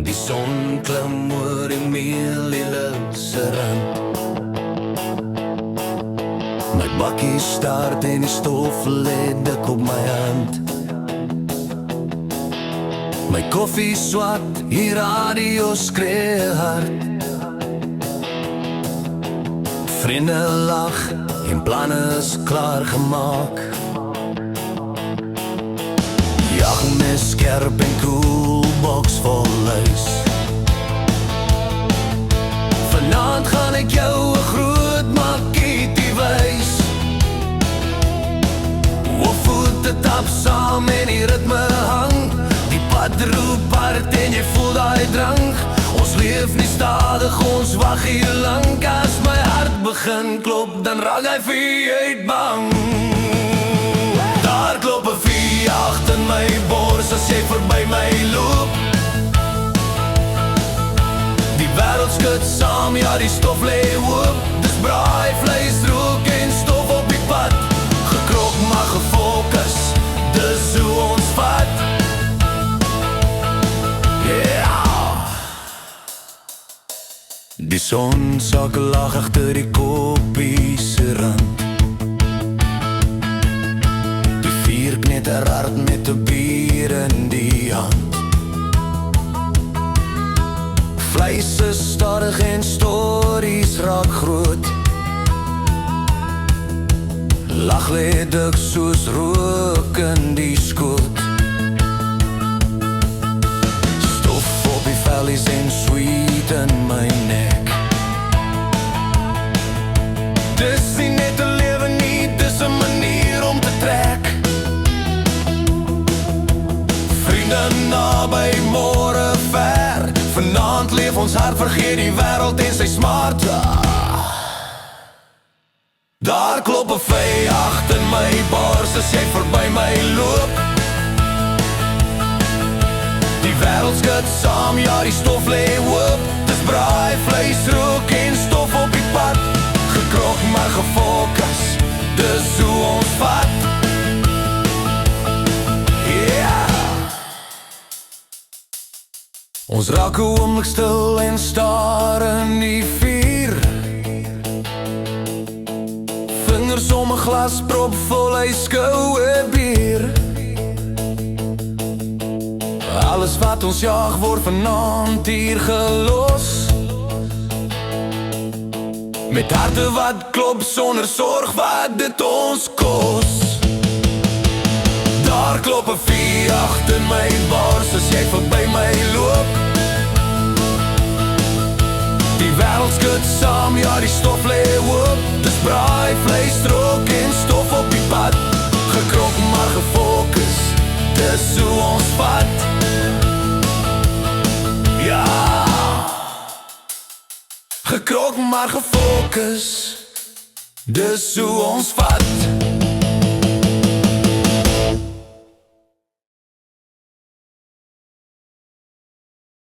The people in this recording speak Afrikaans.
Die son klim oor die meelielikse rand. My bakkie start en die stof lê dik op my hand. My koffie swat, die radio skree hard. Vriende lag en planne is klaar gemaak. Jag met skerp en koelbox vol luis. Vanaand gaan ek jou 'n groot makketie wys. Voete tap saam en die ritme hang. Die pad roep hard en jy voel daai drang. Ons leef nie stadig, ons wag hier lang. As my hart begin klop, dan raak hy V8 bang. Daar klop 'n V8 in my bors as jy verby my loop. Die wêreld skud saam, ja die stof lê oop. Dis braai, vleis, rook en stof op die pad. Gekrok maar gefokus, dis hoe ons vat. Die son sak lag agter die koppie se rand. Die vuur knetter hard met 'n bier in die hand. Vleis is stadig en stories raak groot. Lag lê dik soos rook in die skoot. Stof op die vellies en sweet in my nek. Dis nie net 'n lewe nie, dis 'n manier om te trek. Vriende naby, môre ver. Vanaand leef ons hart, vergeet die wêreld en sy smart. Daar klop 'n V8 in my bors as jy verby my loop. Die wêreld skud saam, ja die stof lê oop. Dis braai, vleis, rook en stof op die pad. Gekrok maar gefokus, dis hoe ons vat. Ons raak 'n oomblik stil en staar in die vuur. Vingers om 'n glas prop vol ijskoue bier. Alles wat ons jag word vanaand hier gelos. Met harte wat klop sonder sorg wat dit ons kos. Daar klop 'n V8 in my bors as jy verby my loop. Die wêreld skud saam, ja die stof lê oop. Dis braai, vleis, rook en stof op die pad. Gekrok maar gefokus, dis hoe ons vat. Ja, gekrok maar gefokus, dis hoe ons vat.